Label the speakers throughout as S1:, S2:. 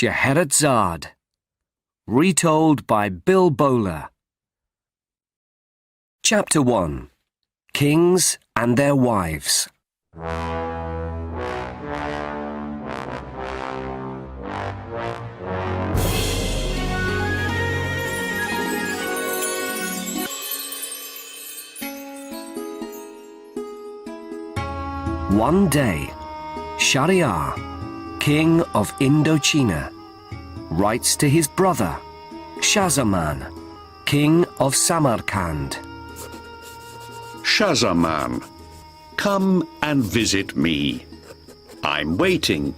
S1: Scheherazade. Retold by Bill Bowler. Chapter 1. Kings and Their Wives. One day, Shahryar, king of Indochina, writes to his brother, Shahzaman, king of Samarkand.
S2: Shahzaman, come and visit me. I'm waiting,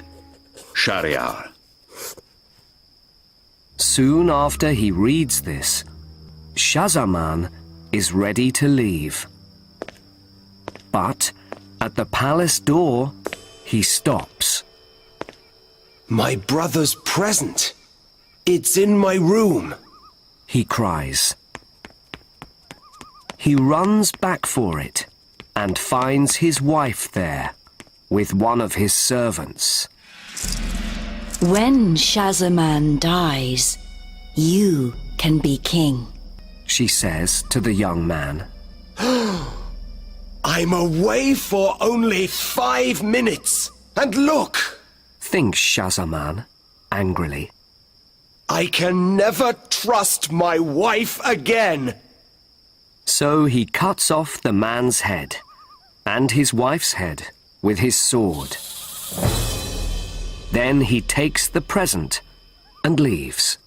S2: Shahryar.
S1: Soon after he reads this, Shahzaman is ready to leave. But at the palace door, he stops.
S3: My brother's present. It's in my room,
S1: he cries. He runs back for it and finds his wife there with one of his servants.
S4: When Shahzaman dies, you can be king,
S1: she says to the young man.
S3: I'm away for only 5 minutes. And look,
S1: thinks Shahzaman angrily.
S3: I can never trust my wife again.
S1: So he cuts off the man's head and his wife's head with his sword. Then he takes the present and leaves.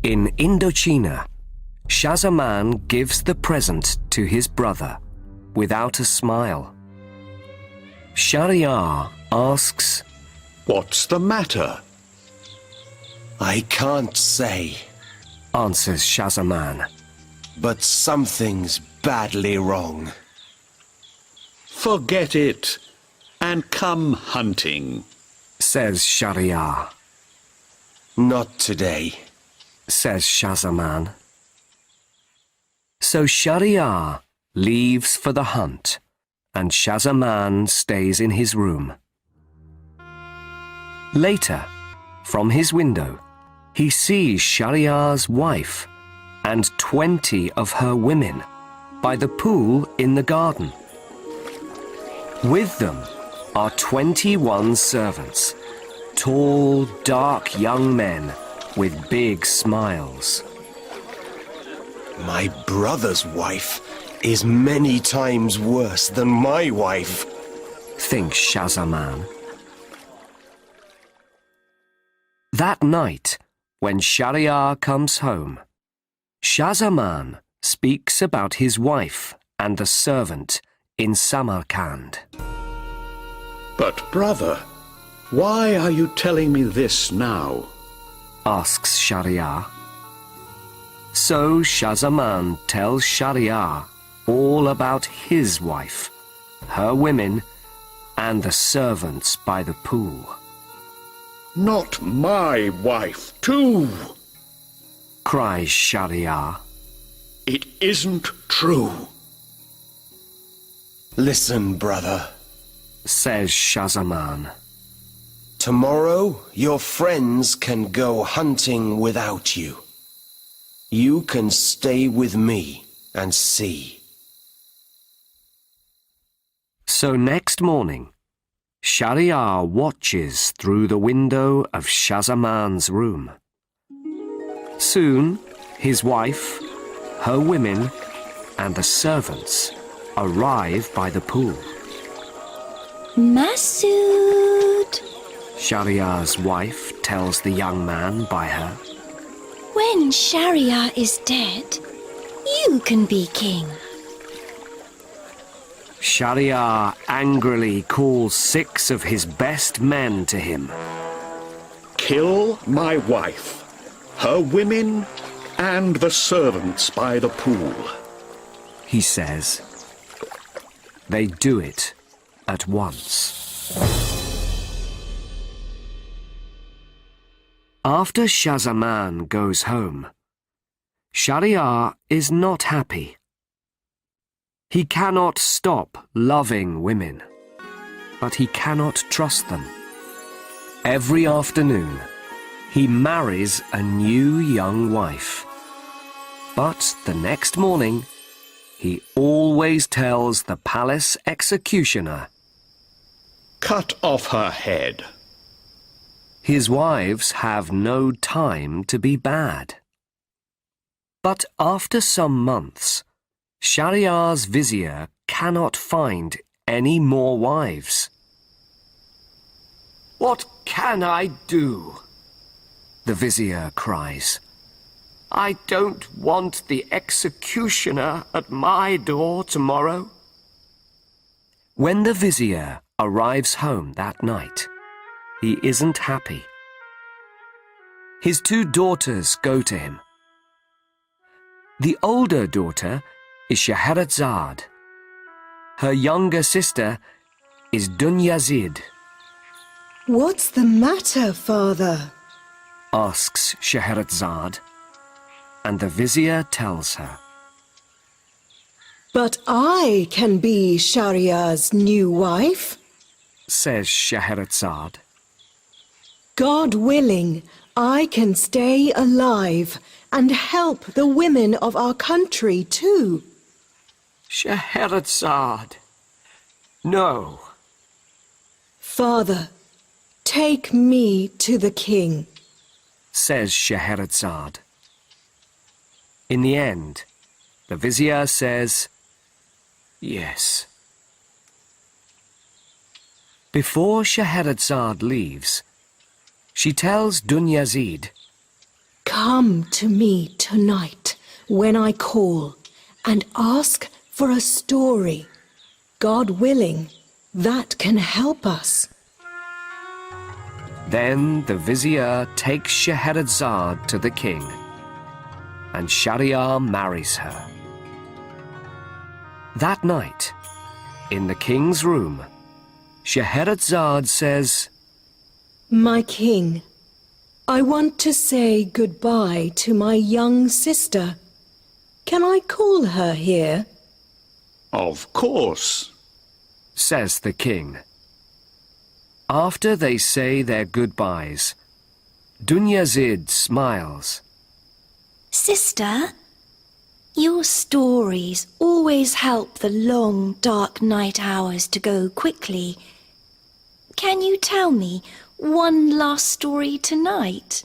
S1: In Indochina, Shahzaman gives the present to his brother without a smile. Shahryar asks,
S2: What's the matter?
S3: I can't say,
S1: answers Shahzaman.
S3: But something's badly wrong.
S2: Forget it and come hunting,
S1: says Shahryar.
S3: Not today,
S1: says Shahzaman. So Shahryar leaves for the hunt, and Shahzaman stays in his room. Later, from his window, he sees Shahryar's wife and 20 of her women by the pool in the garden. With them are 21 servants, tall, dark young men with big smiles.
S3: My brother's wife is many times worse than my wife,
S1: thinks Shahzaman. That night, when Shahryar comes home, Shahzaman speaks about his wife and the servant in Samarkand.
S2: But brother, why are you telling me this now?
S1: Asks Shahryar. So Shahzaman tells Shahryar all about his wife, her women, and the servants by the pool.
S2: Not my wife, too,
S1: cries Shahryar.
S2: It isn't true.
S3: Listen, brother,
S1: says Shahzaman.
S3: Tomorrow your friends can go hunting without you. You can stay with me and see.
S1: So next morning, Shahryar watches through the window of Shahzaman's room. Soon, his wife, her women, and the servants arrive by the pool.
S4: Masood,
S1: Shahryar's wife tells the young man by her.
S4: When Shahryar is dead, you can be king.
S1: Shahryar angrily calls 6 of his best men to him.
S2: Kill my wife, her women, and the servants by the pool,
S1: he says. They do it at once. After Shahzaman goes home, Shahryar is not happy. He cannot stop loving women, but he cannot trust them. Every afternoon, he marries a new young wife. But the next morning, he always tells the palace executioner,
S2: Cut off her head.
S1: his wives have no time to be bad. But after some months, Shahryar's vizier cannot find any more wives. "What can I do?" the vizier cries. "I don't want the executioner at my door tomorrow." When the vizier arrives home that night, he isn't happy. His two daughters go to him. The older daughter is Scheherazade. Her younger sister is Dunyazid.
S5: What's the matter, father?
S1: Asks Scheherazade, and the vizier tells her.
S5: But I can be Shahryar's new wife.
S1: Says Scheherazade.
S5: God willing, I can stay alive and help the women of our country too.
S1: Scheherazade, no.
S5: Father, take me to the king.
S1: Says Scheherazade. In the end, the vizier says, yes. Before Scheherazade leaves, she tells Dunyazid,
S5: Come to me tonight when I call and ask for a story. God willing, that can help us.
S1: Then the vizier takes Scheherazade to the king, and Shahryar marries her. That night, in the king's room, Scheherazade says,
S5: My king, I want to say goodbye to my young sister. Can I call her here?
S2: Of course.
S1: says the king. After they say their goodbyes, Dunyazid smiles.
S4: Sister, your stories always help the long, dark night hours to go quickly. Can you tell me one last story tonight?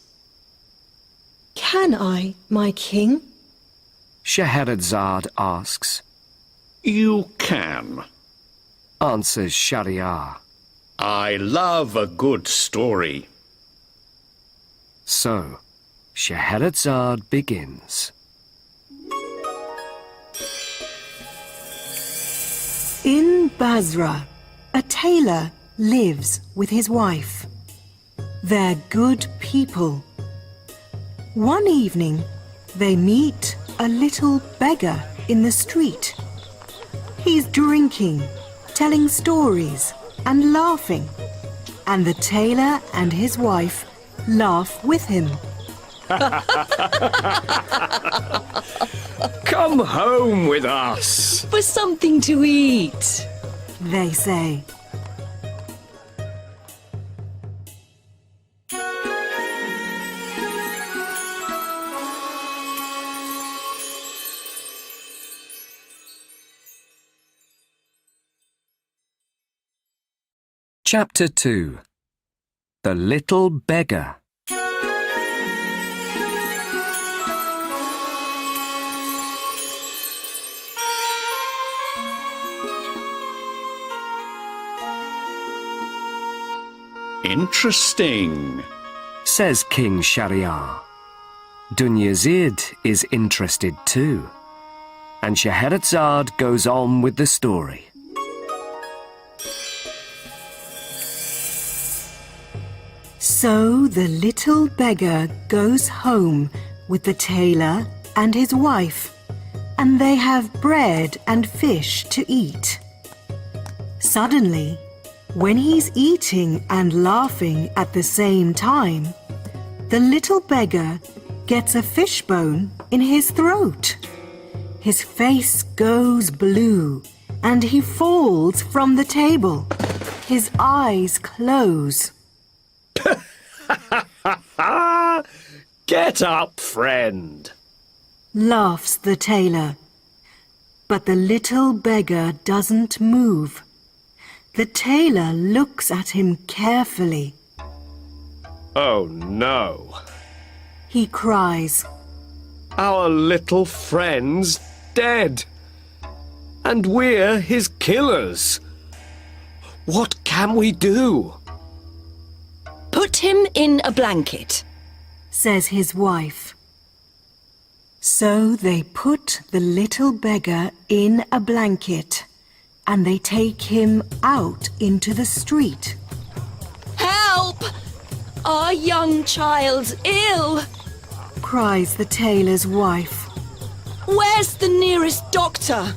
S5: Can I, my king?
S1: Scheherazade asks.
S2: You can.
S1: Answers Shahryar.
S2: I love a good story.
S1: So, Scheherazade begins.
S5: In Basra, a tailor lives with his wife. They're good people. One evening, they meet a little beggar in the street. He's drinking, telling stories, and laughing. And the tailor and his wife laugh with him.
S1: Come home with us,
S4: For something to eat.
S5: They say.
S1: Chapter 2. The Little Beggar.
S2: Interesting.
S1: Says King Shahryar. Dunyazid is interested too, and Scheherazade goes on with the story.
S5: So the little beggar goes home with the tailor and his wife, and they have bread and fish to eat. Suddenly, when he's eating and laughing at the same time, the little beggar gets a fishbone in his throat. His face goes blue and he falls from the table. His eyes close.
S1: Get up, friend.
S5: Laughs the tailor. But the little beggar doesn't move. The tailor looks at him carefully.
S1: Oh no.
S5: He cries.
S1: Our little friend's dead. And we're his killers. What can we do?
S4: Put him in a blanket.
S5: Says his wife. So they put the little beggar in a blanket and they take him out into the street.
S4: Help! Our young child's ill.
S5: Cries the tailor's wife.
S4: Where's the nearest doctor?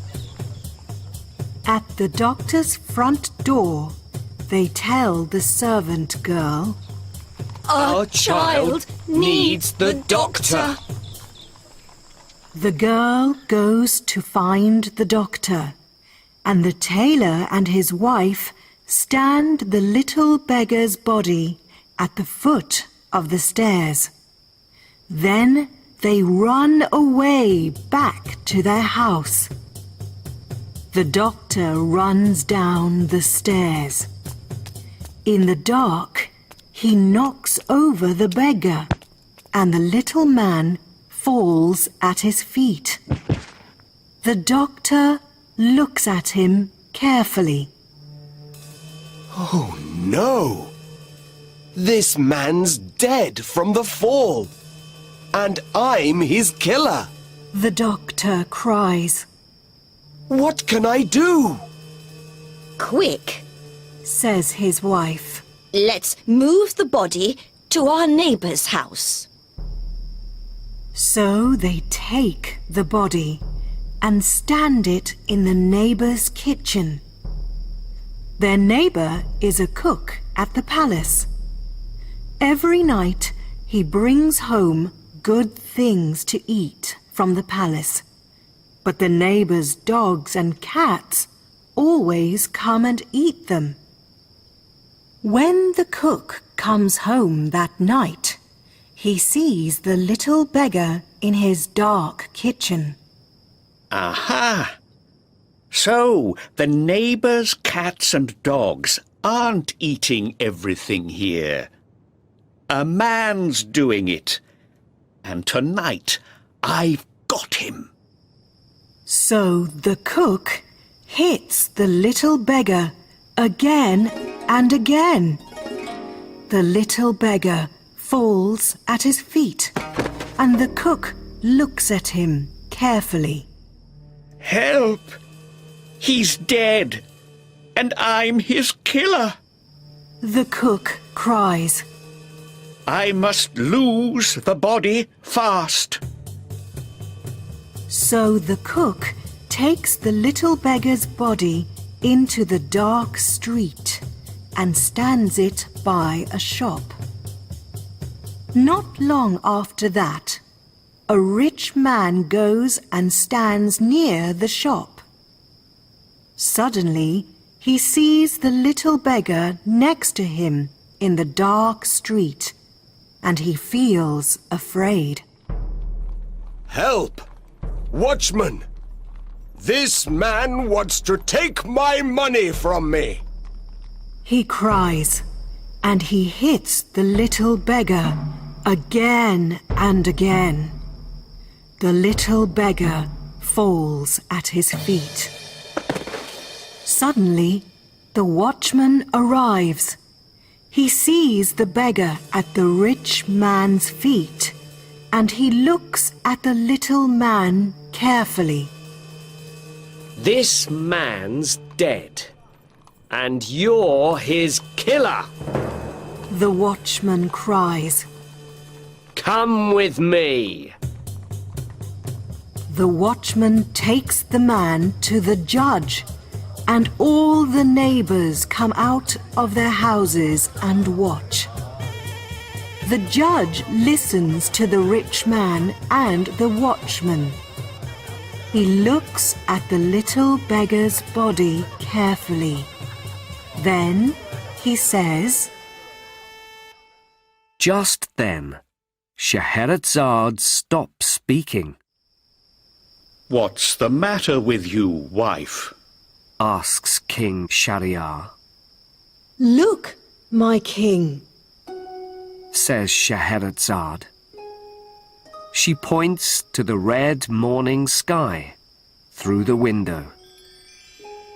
S5: At the doctor's front door, they tell the servant girl,
S4: Our child needs the doctor.
S5: The girl goes to find the doctor, and the tailor and his wife stand the little beggar's body at the foot of the stairs. Then they run away back to their house. The doctor runs down the stairs. In the dark, he knocks over the beggar, and the little man falls at his feet. The doctor looks at him carefully.
S3: Oh no! This man's dead from the fall, and I'm his killer.
S5: The doctor cries.
S3: What can I do?
S4: Quick,
S5: Says his wife.
S4: let's move the body to our neighbour's house.
S5: So they take the body and stand it in the neighbour's kitchen. Their neighbour is a cook at the palace. Every night he brings home good things to eat from the palace. But the neighbour's dogs and cats always come and eat them. When the cook comes home that night, he sees the little beggar in his dark kitchen.
S2: Aha! So, the neighbours' cats and dogs aren't eating everything here. A man's doing it. And tonight, I've got him.
S5: So the cook hits the little beggar again and again. The little beggar falls at his feet, and the cook looks at him carefully.
S2: Help! He's dead, and I'm his killer.
S5: The cook cries.
S2: I must lose the body fast.
S5: So the cook takes the little beggar's body into the dark street and stands it by a shop. Not long after that, a rich man goes and stands near the shop. Suddenly, he sees the little beggar next to him in the dark street, and he feels afraid.
S3: Help! Watchman! This man wants to take my money from me!
S5: He cries, and he hits the little beggar again and again. The little beggar falls at his feet. Suddenly, the watchman arrives. He sees the beggar at the rich man's feet, and he looks at the little man carefully.
S1: This man's dead, and you're his killer.
S5: The watchman cries.
S1: Come with me.
S5: The watchman takes the man to the judge, and all the neighbors come out of their houses and watch. The judge listens to the rich man and the watchman. He looks at the little beggar's body carefully. Then he says,
S1: Just then, Scheherazade stops speaking,
S2: What's the matter with you, wife?
S1: asks King Shahryar.
S5: "Look, my king,"
S1: Says Scheherazade. She points to the red morning sky through the window.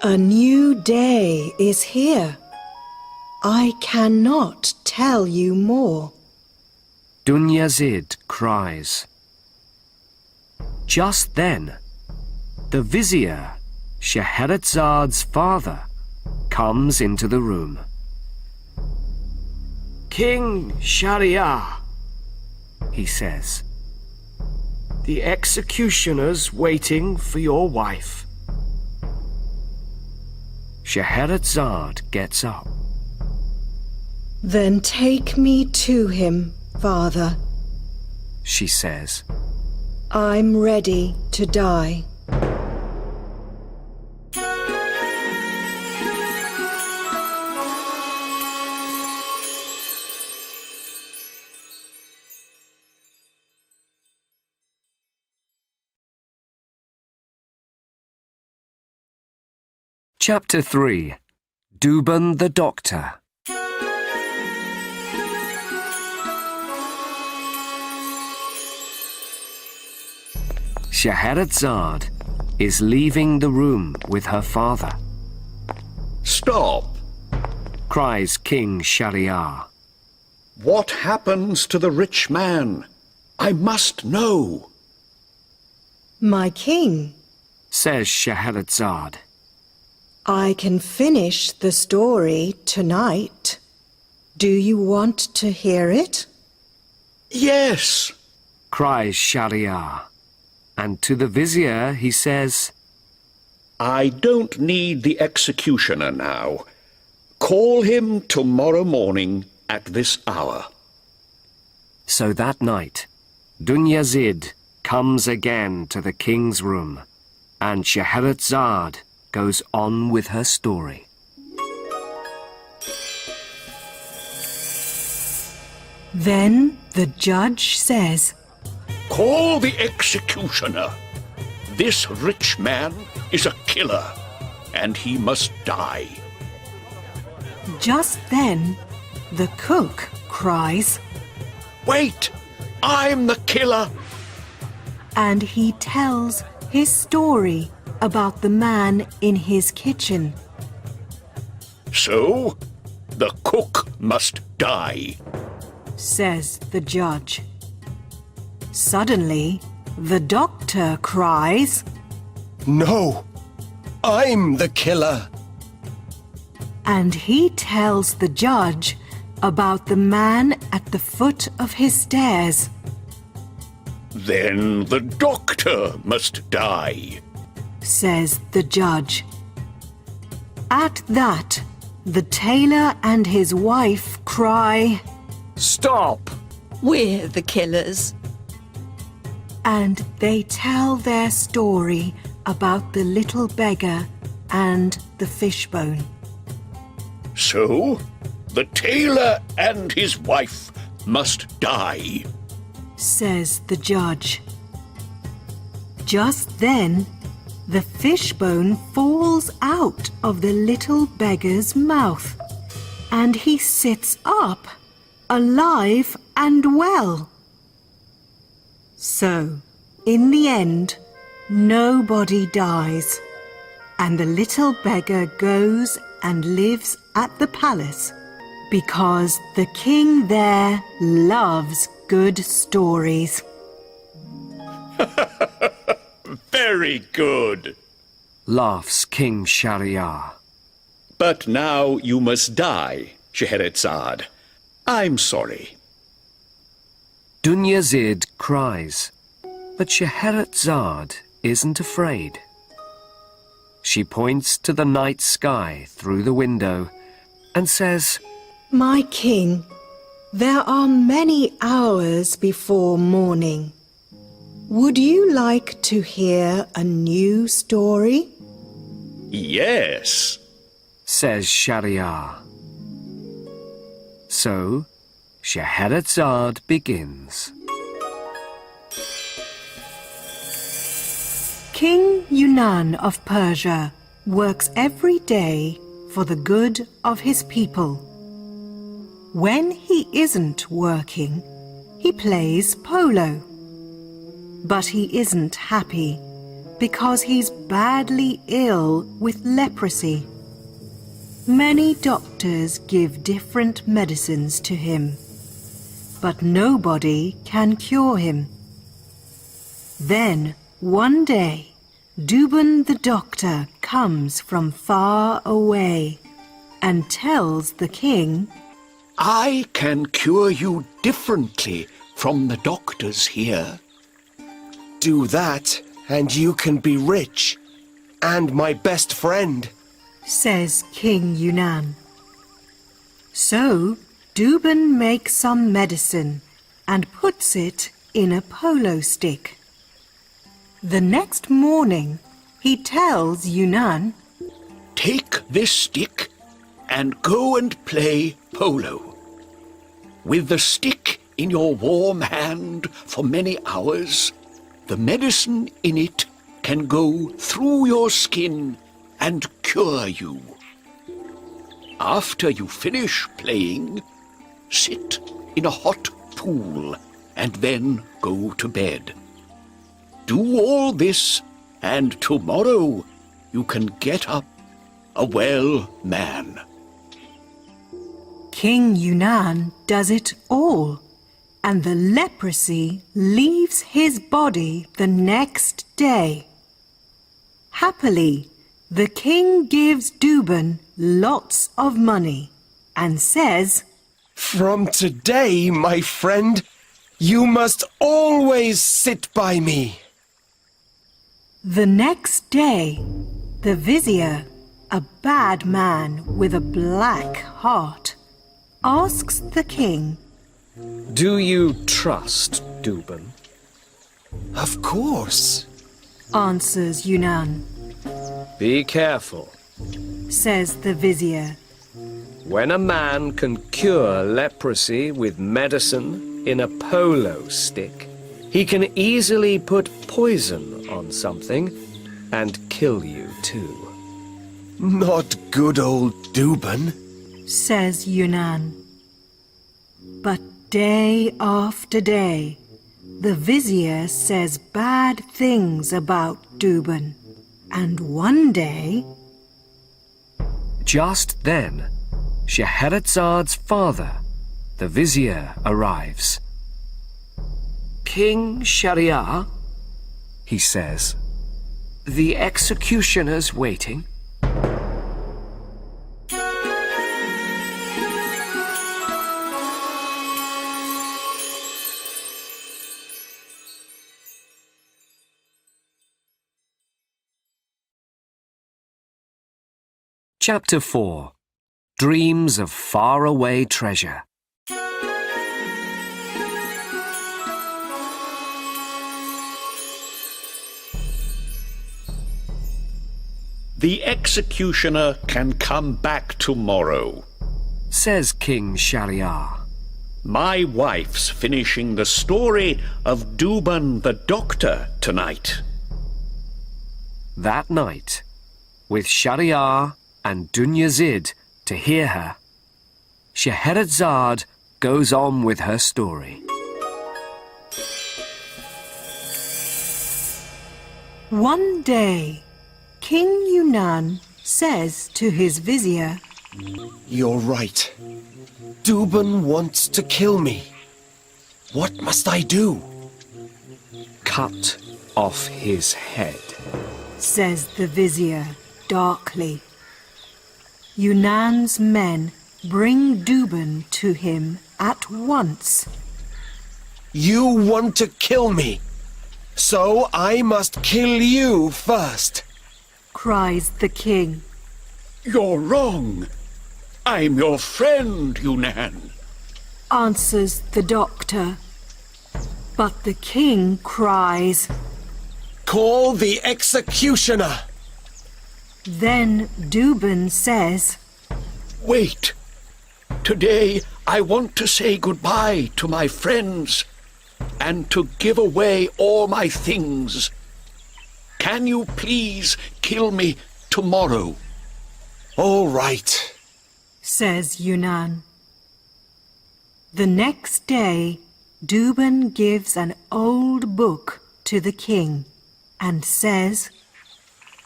S5: "a new day is here. I cannot tell you more."
S1: Dunyazid cries. Just then, the vizier, Scheherazade's father, comes into the room. King Shahryar, he says, the executioner's waiting for your wife. Scheherazade gets up.
S5: "Then take me to him, father.
S1: She says,
S5: I'm ready to die."
S1: Chapter 3. Duban the Doctor. Scheherazade is leaving the room with her father,
S2: Stop!
S1: cries King Shahryar.
S2: What happens to the rich man? I must know.
S5: "My king,
S1: Says Scheherazade.
S5: I can finish the story tonight. Do you want to hear it?"
S2: Yes!
S1: Cries Shahryar. And to the vizier he says,
S2: I don't need the executioner now. Call him tomorrow morning at this hour.
S1: So that night, Dunyazid comes again to the king's room, and Scheherazade goes on with her story.
S5: Then the judge says,
S2: Call the executioner. This rich man is a killer, and he must die.
S5: Just then the cook cries,
S2: Wait! I'm the killer!
S5: and he tells his story about the man in his kitchen.
S2: So, the cook must die.
S5: Says the judge. Suddenly, the doctor cries,
S3: No! I'm the killer!
S5: and he tells the judge about the man at the foot of his stairs.
S2: Then the doctor must die.
S5: Says the judge. At that, the tailor and his wife cry,
S1: Stop!
S6: We're the killers.
S5: and they tell their story about the little beggar and the fishbone.
S2: So, the tailor and his wife must die.
S5: Says the judge. Just then, the fishbone falls out of the little beggar's mouth, and he sits up, alive and well. So, in the end, nobody dies, and the little beggar goes and lives at the palace because the king there loves good stories.
S2: Very good.
S1: Laughs King Shahryar.
S2: But now you must die, Scheherazade. I'm sorry.
S1: Dunyazid cries, but Scheherazade isn't afraid. She points to the night sky through the window and says,
S5: My king, there are many hours before morning. Would you like to hear a new story?
S2: Yes.
S1: says Shahryar. So, Scheherazade begins.
S5: King Yunan of Persia works every day for the good of his people. When he isn't working, he plays polo. But he isn't happy because he's badly ill with leprosy. Many doctors give different medicines to him, but nobody can cure him. Then, one day, Douban the doctor comes from far away and tells the king,
S2: I can cure you differently from the doctors here.
S3: Do that, and you can be rich, and my best friend.
S5: says King Yunan. So, Douban makes some medicine and puts it in a polo stick. The next morning, he tells Yunan,
S2: Take this stick and go and play polo. With the stick in your warm hand for many hours, the medicine in it can go through your skin and cure you. After you finish playing, sit in a hot pool and then go to bed. Do all this, and tomorrow you can get up a well man.
S5: King Yunan does it all, and the leprosy leaves his body the next day. Happily, the king gives Douban lots of money and says,
S3: From today, my friend, you must always sit by me.
S5: The next day, the vizier, a bad man with a black heart, asks the king,
S1: Do you trust Douban?
S3: Of course.
S5: answers Yunan.
S1: Be careful.
S5: Says the vizier.
S1: When a man can cure leprosy with medicine in a polo stick, he can easily put poison on something and kill you too.
S3: Not good old Douban.
S5: Says Yunan. But day after day, the vizier says bad things about Douban. And one day...
S1: Just then, Scheherazade's father, the vizier, arrives. King Shahryar, he says, the executioner's waiting. Chapter 4. Dreams of Faraway Treasure.
S2: The executioner can come back tomorrow.
S1: Says King Shahryar.
S2: My wife's finishing the story of Douban the doctor tonight.
S1: That night, with Shahryar and Dunyazid to hear her, Scheherazade goes on with her story.
S5: One day, King Yunan says to his vizier,
S3: You're right. Douban wants to kill me. What must I do?
S1: Cut off his head.
S5: says the vizier darkly. Yunan's men bring Douban to him at once.
S3: You want to kill me, so I must kill you first.
S5: Cries the king.
S2: You're wrong. I'm your friend, Yunan.
S5: Answers the doctor. But the king cries.
S3: Call the executioner!
S5: Then Douban says,
S2: Wait. Today I want to say goodbye to my friends and to give away all my things. Can you please kill me tomorrow?
S3: All right.
S5: says Yunnan. The next day, Douban gives an old book to the king and says,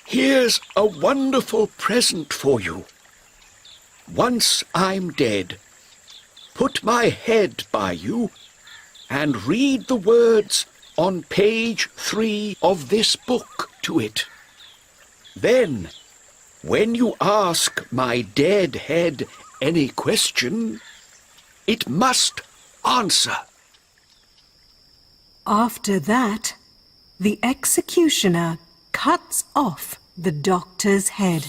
S2: Here's a wonderful present for you. Once I'm dead, put my head by you and read the words on page 3 of this book to it. Then, when you ask my dead head any question, it must answer.
S5: After that, the executioner cuts off the doctor's head.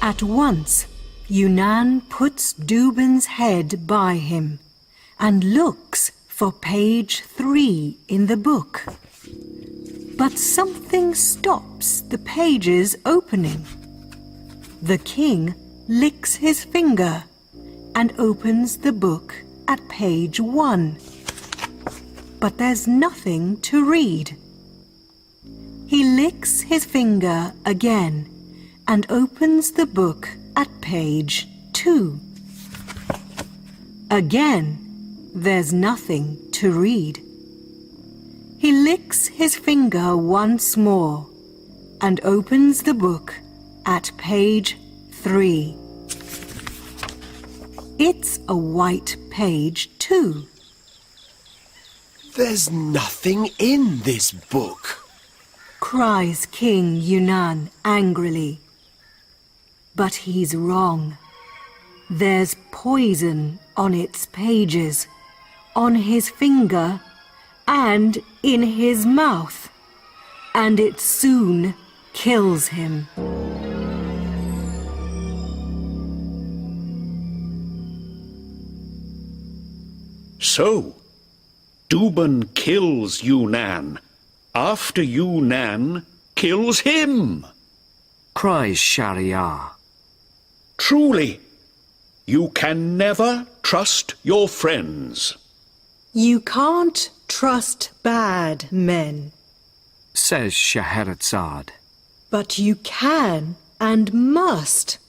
S5: At once, Yunnan puts Douban's head by him and looks for page 3 in the book. But something stops the pages opening. The king licks his finger and opens the book at page 1. But there's nothing to read. He licks his finger again and opens the book at page 2. Again, there's nothing to read. He licks his finger once more and opens the book at page 3. It's a white page too.
S3: There's nothing in this book,
S5: cries King Yunnan angrily. But he's wrong. There's poison on its pages, on his finger, and in his mouth, and it soon kills him.
S2: So, Douban kills Yunnan after Yunnan kills him.
S1: cries Shahryar.
S2: Truly, you can never trust your friends.
S5: You can't trust bad men,
S1: says Scheherazade.
S5: but you can and must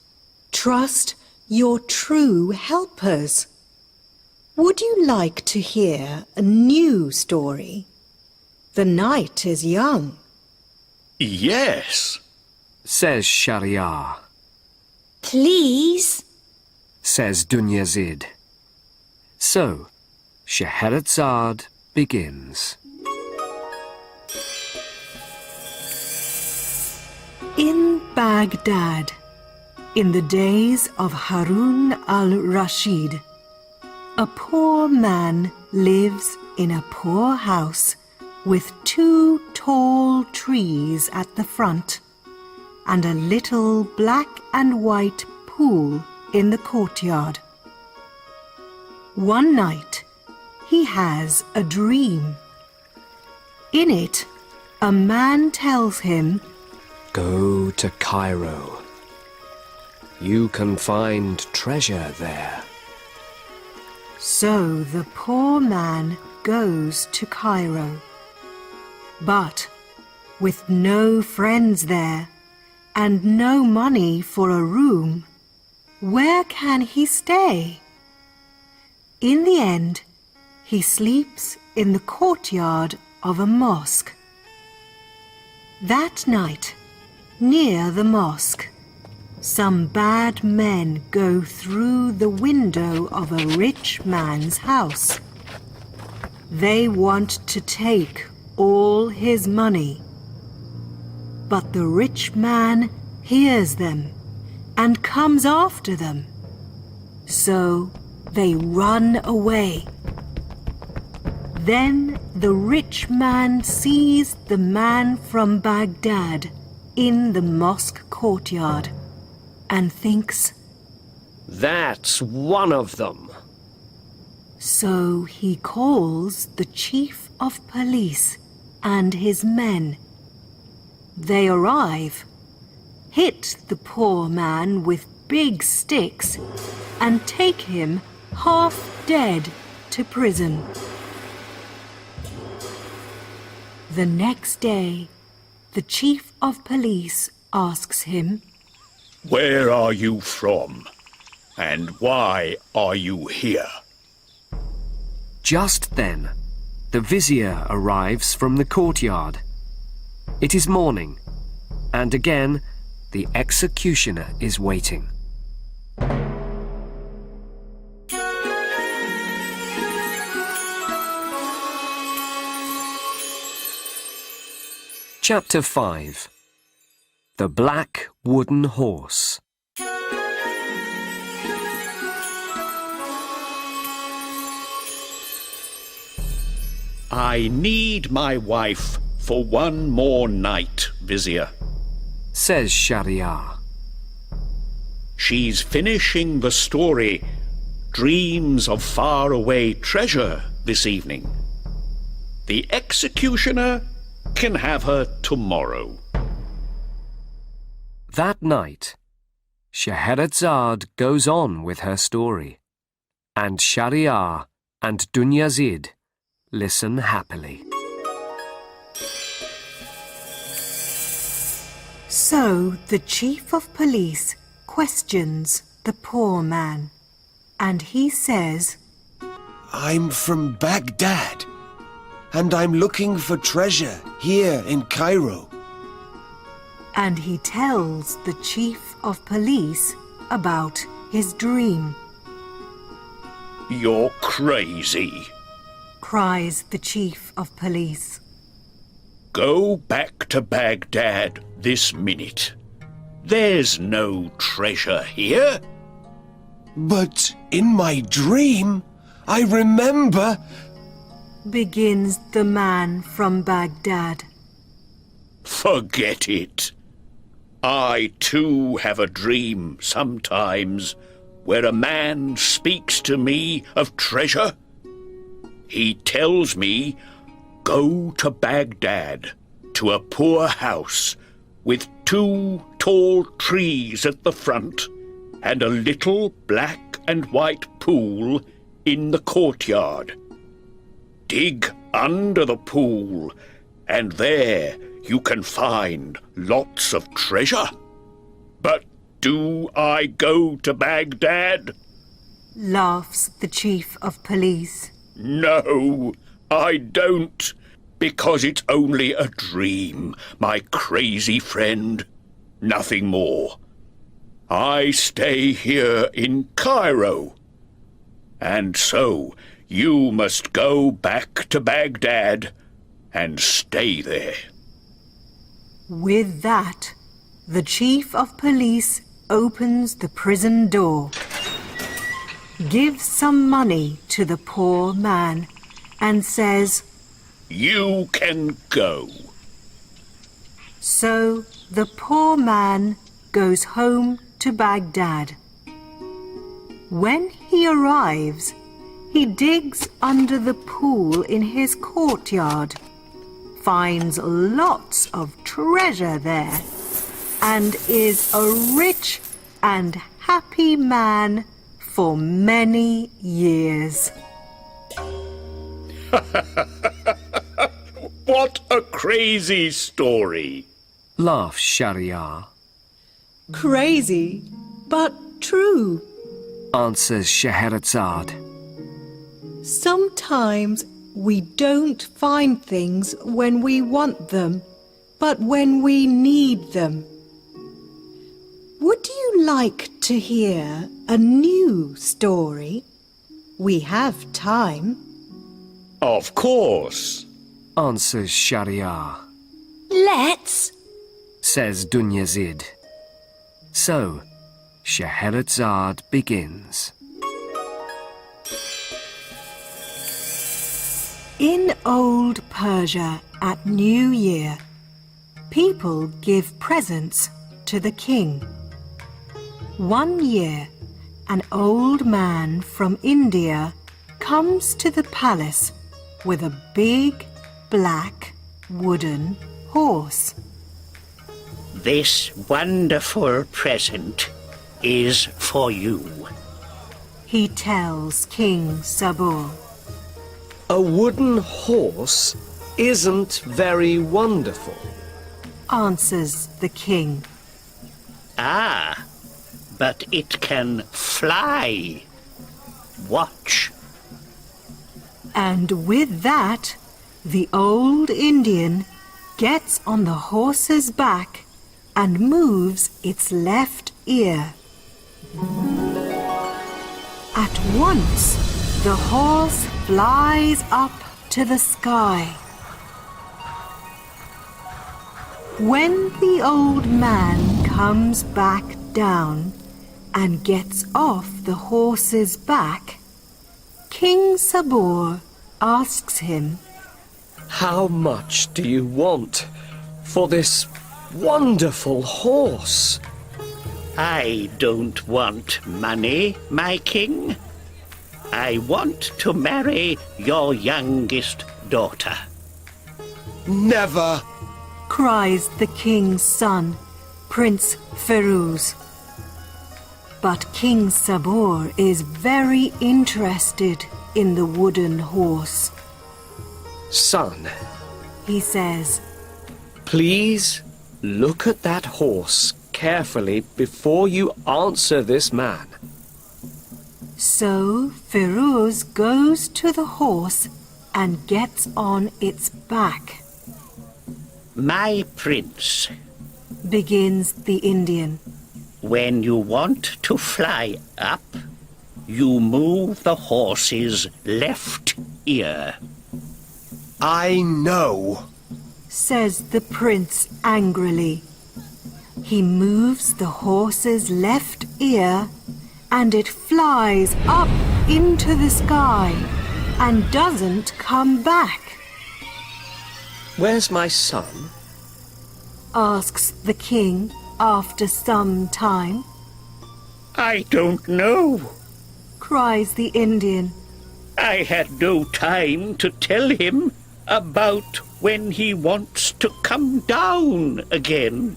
S5: trust your true helpers. Would you like to hear a new story? The night is young.
S2: Yes.
S1: Says Shahryar.
S4: Please?
S1: Says Dunyazid. So, Scheherazade begins.
S5: In Baghdad, in the days of Harun al-Rashid, a poor man lives in a poor house with 2 tall trees at the front and a little black and white pool in the courtyard. One night, he has a dream. In it, a man tells him,
S1: Go to Cairo. You can find treasure there.
S5: So the poor man goes to Cairo. But with no friends there and no money for a room, where can he stay? In the end, he sleeps in the courtyard of a mosque. That night, near the mosque, some bad men go through the window of a rich man's house. They want to take all his money. But the rich man hears them and comes after them. So they run away. Then the rich man sees the man from Baghdad in the mosque courtyard and thinks,
S1: That's one of them.
S5: So he calls the chief of police and his men. They arrive, hit the poor man with big sticks, and take him half dead to prison. The next day, the chief of police asks him,
S2: Where are you from? And why are you here?
S1: Just then, the vizier arrives from the courtyard. It is morning, and again, the executioner is waiting. Chapter 5. The Black Wooden Horse.
S2: I need my wife for one more night, Vizier.
S1: Says Shahryar.
S2: She's finishing the story Dreams of Faraway Treasure this evening. The executioner can have her tomorrow.
S1: That night, Scheherazade goes on with her story, and Shahryar and Dunyazid listen happily.
S5: So the chief of police questions the poor man, and he says,
S3: I'm from Baghdad, and I'm looking for treasure here in Cairo.
S5: And he tells the chief of police about his dream.
S2: You're crazy.
S5: Cries the chief of police.
S2: Go back to Baghdad this minute. There's no treasure here.
S3: But in my dream, I remember...
S5: Begins the man from Baghdad.
S2: Forget it. I too have a dream sometimes where a man speaks to me of treasure. He tells me, go to Baghdad, to a poor house with 2 tall trees at the front and a little black and white pool in the courtyard. Dig under the pool, and there you can find lots of treasure. But do I go to Baghdad?
S5: Laughs the chief of police.
S2: No, I don't, because it's only a dream, my crazy friend. Nothing more. I stay here in Cairo. And so you must go back to Baghdad and stay there.
S5: With that, the chief of police opens the prison door, gives some money to the poor man, and says,
S2: You can go.
S5: So the poor man goes home to Baghdad. When he arrives, he digs under the pool in his courtyard, finds lots of treasure there, and is a rich and happy man for many years.
S2: What a crazy story.
S1: Laughs Shahryar.
S6: Crazy, but true.
S1: Answers Scheherazade.
S6: Sometimes we don't find things when we want them, but when we need them. Would you like to hear a new story? We have time.
S2: Of course.
S1: Answers Shahryar.
S4: Let's.
S1: Says Dunyazid. So, Scheherazade begins.
S5: In old Persia at New Year, people give presents to the king. One year, an old man from India comes to the palace with a big, black, wooden horse.
S2: This wonderful present is for you.
S5: He tells King Sabur.
S1: A wooden horse isn't very wonderful.
S5: Answers the king.
S2: Ah, but it can fly. Watch.
S5: And with that, the old Indian gets on the horse's back and moves its left ear. At once, the horse flies up to the sky. When the old man comes back down and gets off the horse's back, King Sabur asks him,
S1: How much do you want for this wonderful horse?
S2: I don't want money, my king. I want to marry your youngest daughter.
S3: Never!
S5: cries the king's son, Prince Firuz. But King Sabur is very interested in the wooden horse.
S1: Son,
S5: He says,
S1: please look at that horse carefully before you answer this man.
S5: so Firuz goes to the horse and gets on its back,
S2: My prince,
S5: begins the Indian.
S2: when you want to fly up, you move the horse's left ear.
S3: I know.
S5: Says the prince angrily. He moves the horse's left ear and it flies up into the sky and doesn't come back,
S1: Where's my son?
S5: asks the king after some time,
S2: I don't know.
S5: cries the Indian.
S2: I had no time to tell him about when he wants to come down again.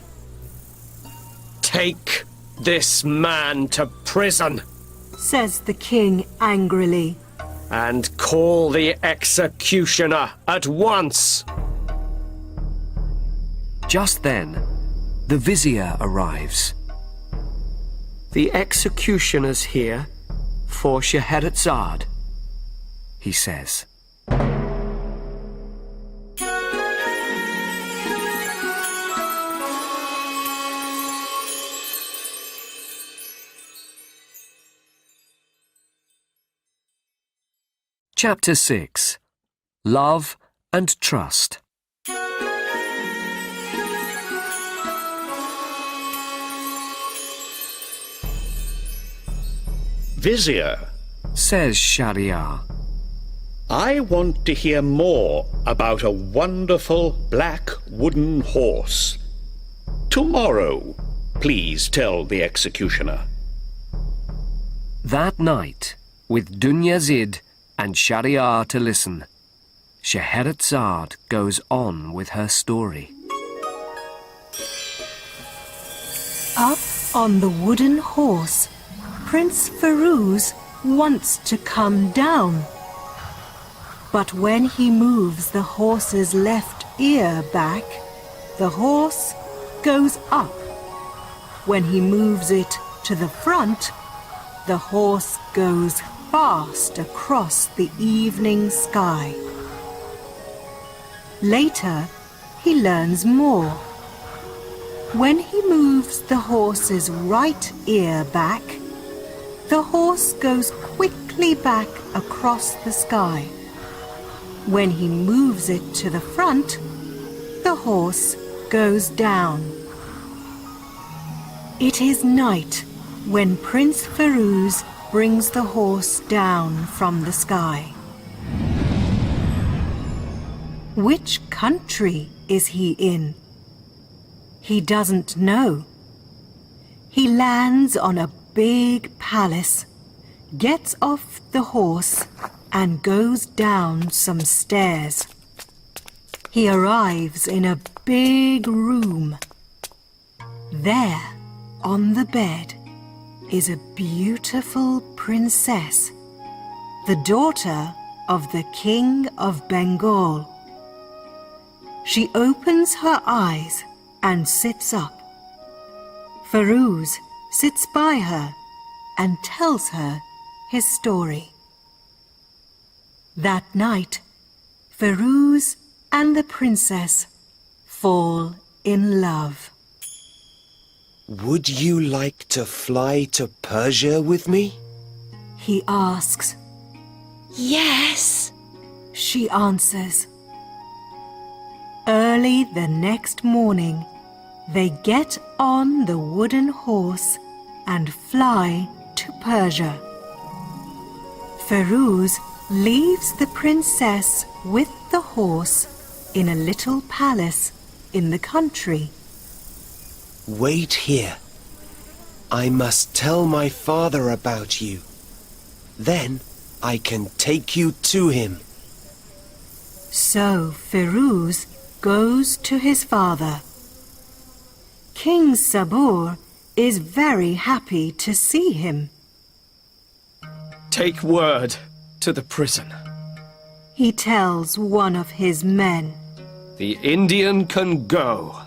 S1: Take this man to prison
S5: Says the king angrily.
S1: and call the executioner at once. Just then, the vizier arrives. The executioner's here for Scheherazade, he says. Chapter 6. Love and Trust.
S2: Vizier,
S1: Says Shahryar.
S2: I want to hear more about a wonderful black wooden horse. Tomorrow, please tell the executioner.
S1: That night, with Dunyazid and Shahryar to listen, Scheherazade goes on with her story.
S5: Up on the wooden horse, Prince Firuz wants to come down. But when he moves the horse's left ear back, the horse goes up. When he moves it to the front, the horse goes fast across the evening sky. Later, he learns more. When he moves the horse's right ear back, the horse goes quickly back across the sky. When he moves it to the front, the horse goes down. It is night when Prince Firuz brings the horse down from the sky. Which country is he in? He doesn't know. He lands on a big palace, gets off the horse, and goes down some stairs. He arrives in a big room. There, on the bed, is a beautiful princess, the daughter of the King of Bengal. She opens her eyes and sits up. Feroz sits by her and tells her his story. That night, Feroz and the princess fall in love.
S3: Would you like to fly to Persia with me?
S5: He asks.
S4: Yes.
S5: She answers. Early the next morning, they get on the wooden horse and fly to Persia. Feroz leaves the princess with the horse in a little palace in the country.
S3: Wait here. I must tell my father about you. Then I can take you to him.
S5: So Feroz goes to his father. King Sabur is very happy to see him.
S1: Take word to the prison.
S5: He tells one of his men.
S1: The Indian can go.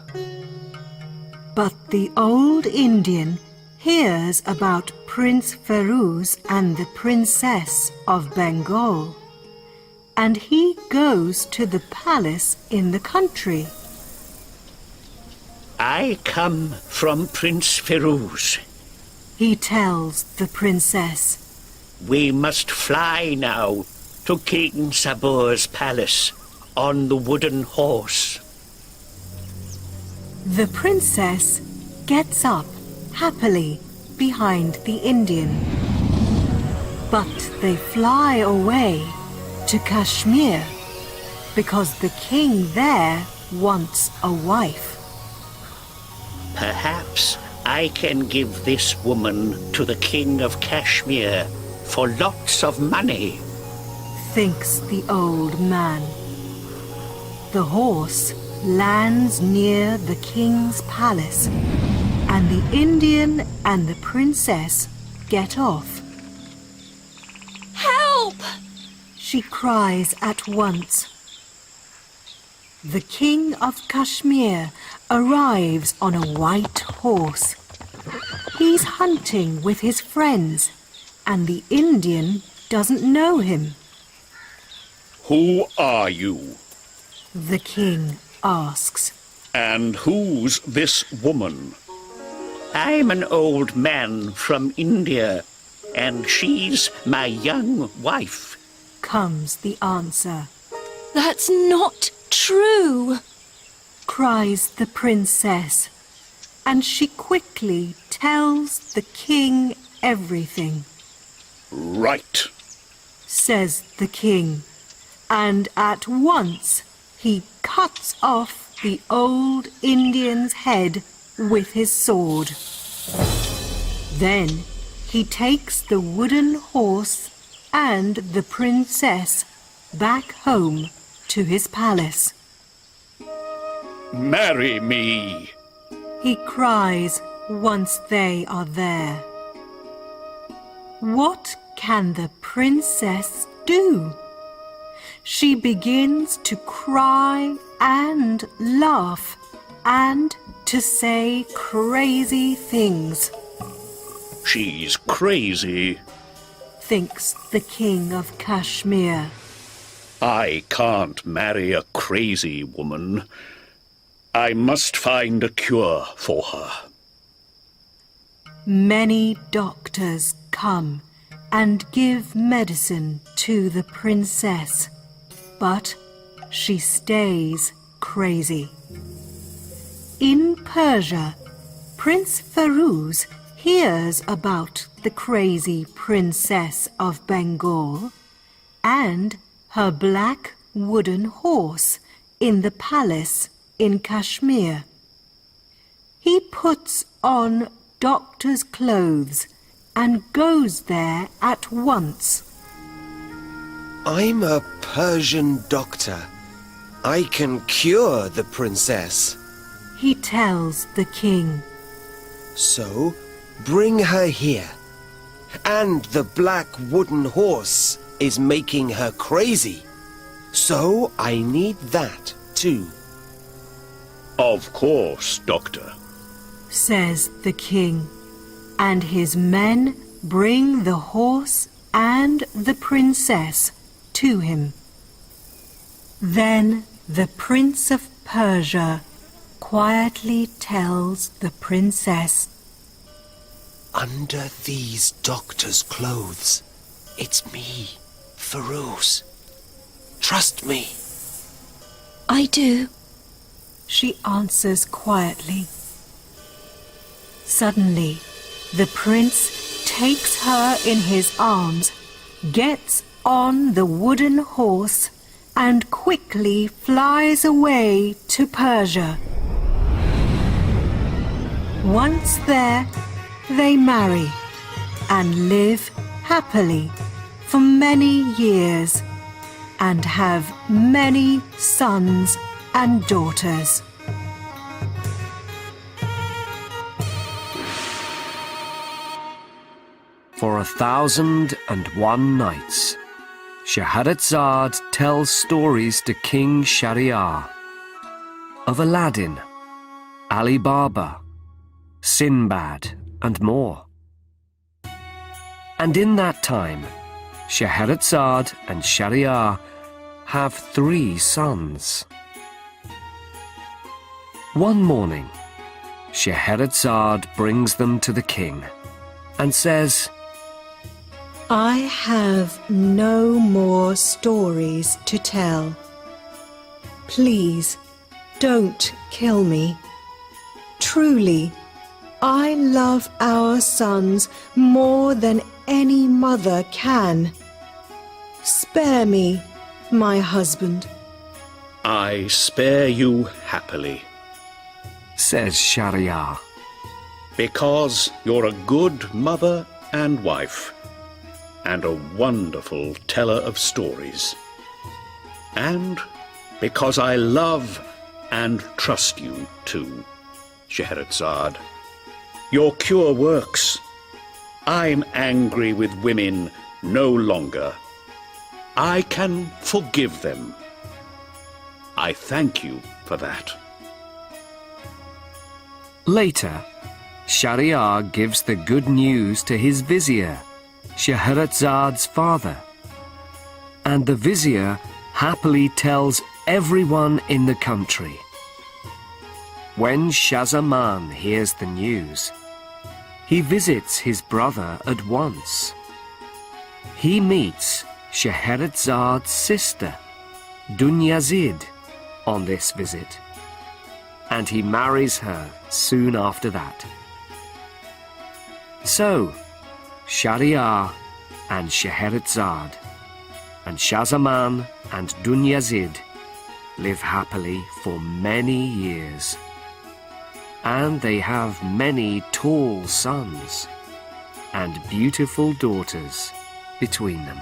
S5: But the old Indian hears about Prince Feroz and the Princess of Bengal, and he goes to the palace in the country.
S2: I come from Prince Feroz.
S5: He tells the princess.
S2: We must fly now to King Sabur's palace on the wooden horse.
S5: The princess gets up happily behind the Indian. But they fly away to Kashmir because the king there wants a wife.
S2: Perhaps I can give this woman to the King of Kashmir for lots of money.
S5: Thinks the old man. The horse lands near the king's palace, and the Indian and the princess get off.
S4: Help!
S5: She cries at once. The King of Kashmir arrives on a white horse. He's hunting with his friends, and the Indian doesn't know him.
S2: Who are you?
S5: The king asks.
S2: And who's this woman? I'm an old man from India, and she's my young wife.
S5: Comes the answer.
S4: That's not true.
S5: Cries the princess, and she quickly tells the king everything.
S2: Right.
S5: Says the king, and at once he cuts off the old Indian's head with his sword. Then he takes the wooden horse and the princess back home to his palace.
S2: Marry me.
S5: He cries once they are there. What can the princess do? She begins to cry and laugh and to say crazy things.
S2: She's crazy.
S1: thinks the King of Kashmir.
S2: I can't marry a crazy woman. I must find a cure for her.
S5: Many doctors come and give medicine to the princess, but she stays crazy. In Persia, Prince Feroz hears about the crazy princess of Bengal and her black wooden horse in the palace in Kashmir. He puts on doctor's clothes and goes there at once.
S3: I'm a Persian doctor. I can cure the princess.
S5: He tells the king.
S3: So, bring her here. And the black wooden horse is making her crazy. So, I need that too.
S2: Of course, Doctor.
S5: Says the king, and his men bring the horse and the princess to him. Then the Prince of Persia quietly tells the princess,
S3: Under these doctor's clothes, it's me, Feroz. Trust me.
S4: I do.
S5: She answers quietly. Suddenly, the prince takes her in his arms, gets on the wooden horse, and quickly flies away to Persia. Once there, they marry and live happily for many years and have many sons and daughters.
S1: For 1,001 nights, Scheherazade tells stories to King Shahryar of Aladdin, Ali Baba, Sinbad, and more. And in that time, Scheherazade and Shahryar have 3 sons. One morning, Scheherazade brings them to the king and says,
S6: I have no more stories to tell. Please, don't kill me. Truly, I love our sons more than any mother can. Spare me, my husband.
S2: I spare you happily,
S1: says Shahryar.
S2: because you're a good mother and wife, and a wonderful teller of stories. And because I love and trust you too, Scheherazade. Your cure works. I'm angry with women no longer. I can forgive them. I thank you for that.
S1: Later, Shahryar gives the good news to his vizier, Scheherazade's father. And the vizier happily tells everyone in the country. When Shah-Zaman hears the news, he visits his brother at once. He meets Scheherazade's sister, Dunyazid, on this visit, and he marries her soon after that. So, Shahryar and Scheherazade and Shah-Zaman and Dunyazid live happily for many years. And they have many tall sons and beautiful daughters between them.